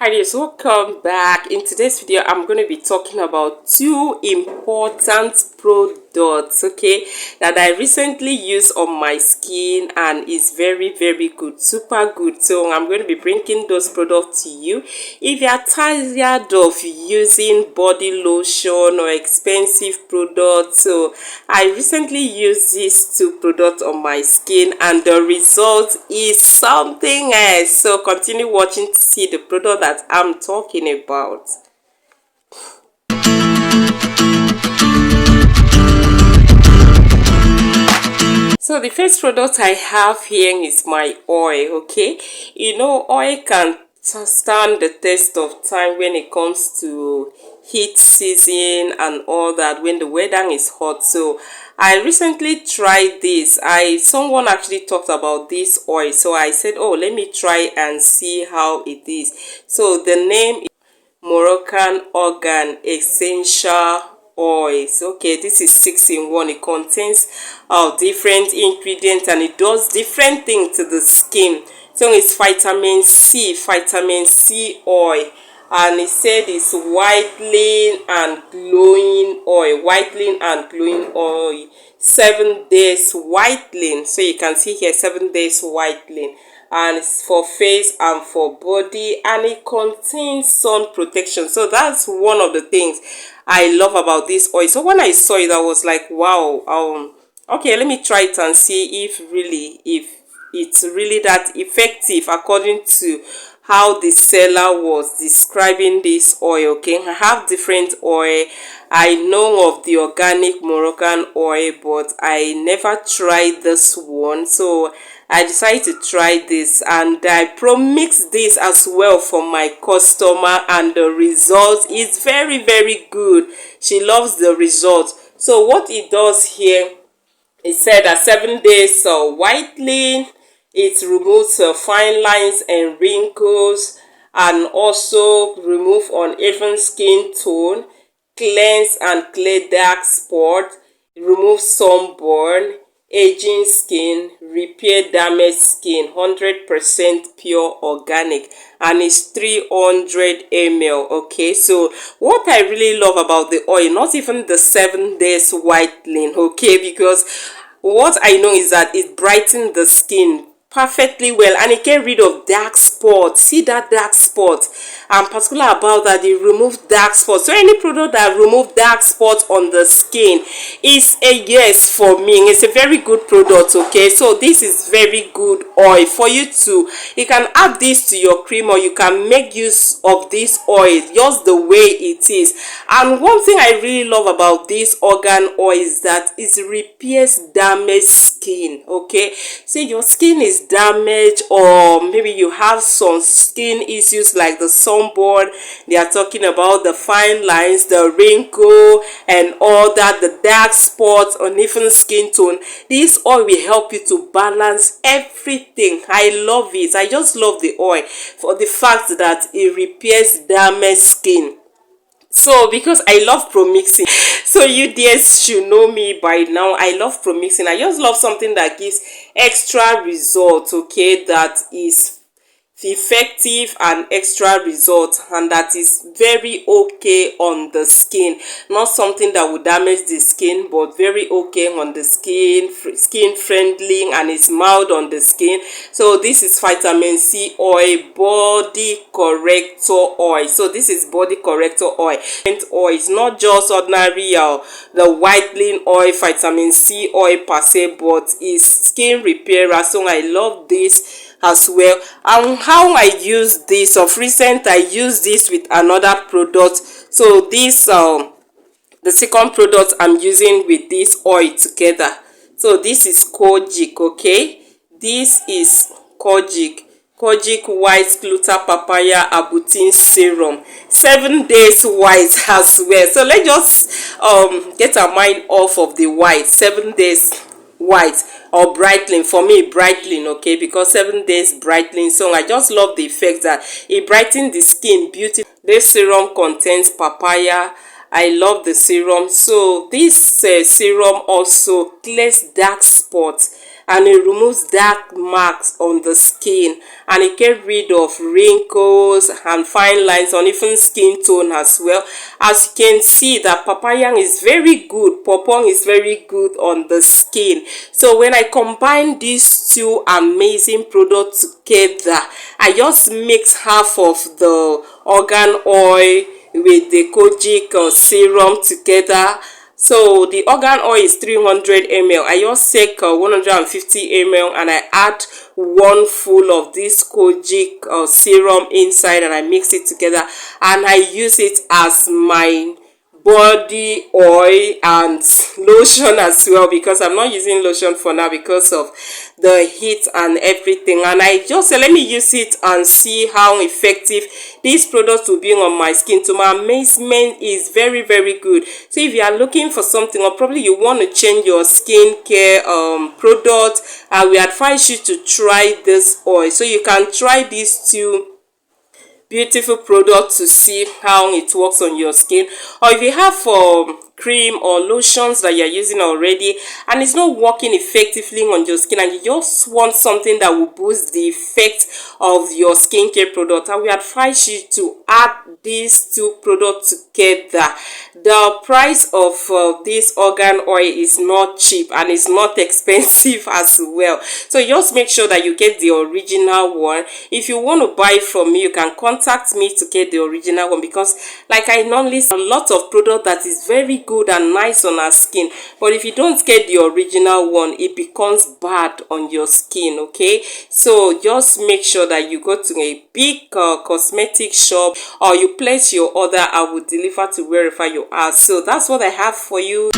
Hi guys, welcome back. In today's video I'm going to be talking about two important products, okay, that I recently used on my skin and is very good, super good. So I'm going to be bringing those products to you. If you are tired of using body lotion or expensive products, so I recently used these two products on my skin and the result is something else. So continue watching to see the product that I'm talking about. So the first product I have here is my oil, okay. You know, oil can stand the test of time when it comes to heat season and all that, when the weather is hot. So I recently tried this. Someone actually talked about this oil, so I said, oh, let me try and see how it is. So the name is Moroccan Argan Essential Oils. Okay, this is 6-in-1. It contains different ingredients and it does different things to the skin. So it's vitamin C oil, and it said it's whitening and glowing oil, 7 days whitening. So you can see here 7 days whitening, and it's for face and for body, and it contains sun protection. So that's one of the things I love about this oil. So when I saw it, I was like, wow, okay, let me try it and see if it's really that effective according to how the seller was describing this oil. Okay, I have different oil. I know of the organic Moroccan oil, but I never tried this one, so I decided to try this, and I pro-mix this as well for my customer, and the result is very good. She loves the result. So what it does here, it said that 7 days whitening. It removes fine lines and wrinkles, and also remove uneven skin tone, cleanse and clear dark spot, remove sunburn, aging skin, repair damaged skin, 100% pure organic, and it's 300 ml. Okay, so what I really love about the oil, not even the 7 days whitening, okay, because what I know is that it brightens the skin perfectly well, and it get rid of dark spots. See that dark spot? I'm particular about that. They remove dark spots. So any product that remove dark spots on the skin is a yes for me. It's a very good product. Okay, so this is very good oil for you to, you can add this to your cream, or you can make use of this oil just the way it is. And one thing I really love about this organ oil is that it repairs damaged skin. Okay, see, your skin is damaged, or maybe you have some skin issues like the sunburn. They are talking about the fine lines, the wrinkle and all that, the dark spots, uneven skin tone. This oil will help you to balance everything. I love it. I just love the oil for the fact that it repairs damaged skin. So because I love pro-mixing, so you dears should know me by now. I love pro-mixing. I just love something that gives extra results, okay, that is effective and extra result, and that is very okay on the skin. Not something that would damage the skin, but very okay on the skin, skin friendly, and it's mild on the skin. So this is vitamin C oil, body corrector oil. So this is body corrector oil. Oil is not just ordinary the whitening oil, vitamin C oil per se, but is skin repairer. So I love this as well. And how I use this, of recent I use this with another product. So this the second product I'm using with this oil together. So this is kojic. Okay, this is kojic white gluta papaya abutin serum, 7 days white as well. So let's just get our mind off of the white. 7 days white or brightening. For me, brightening, okay, because 7 days brightening. So I just love the effect that it brightens the skin beauty. This serum contains papaya. I love the serum. So this serum also clears dark spots and it removes dark marks on the skin, and it gets rid of wrinkles and fine lines on even skin tone as well. As you can see, that papaya is very good, pawpaw is very good on the skin. So when I combine these two amazing products together, I just mix half of the argan oil with the kojic serum together. So the argan oil is 300 ml. I just take 150 ml and I add one full of this kojic serum inside, and I mix it together, and I use it as my body oil and lotion as well, because I'm not using lotion for now because of the heat and everything. And I just say, let me use it and see how effective these products will be on my skin. To my amazement, is very good. So if you are looking for something, or probably you want to change your skincare product, I will advise you to try this oil. So you can try these two beautiful product to see how it works on your skin. Or if you have cream or lotions that you're using already and it's not working effectively on your skin, and you just want something that will boost the effect of your skincare product, I will advise you to add these two products together. The price of this argan oil is not cheap and it's not expensive as well. So just make sure that you get the original one. If you want to buy from me, you can contact me to get the original one, because like I normally say, a lot of product that is very good and nice on our skin, but if you don't get the original one, it becomes bad on your skin. Okay, so just make sure that you go to a big cosmetic shop, or you place your order. I will deliver to wherever you are. So that's what I have for you.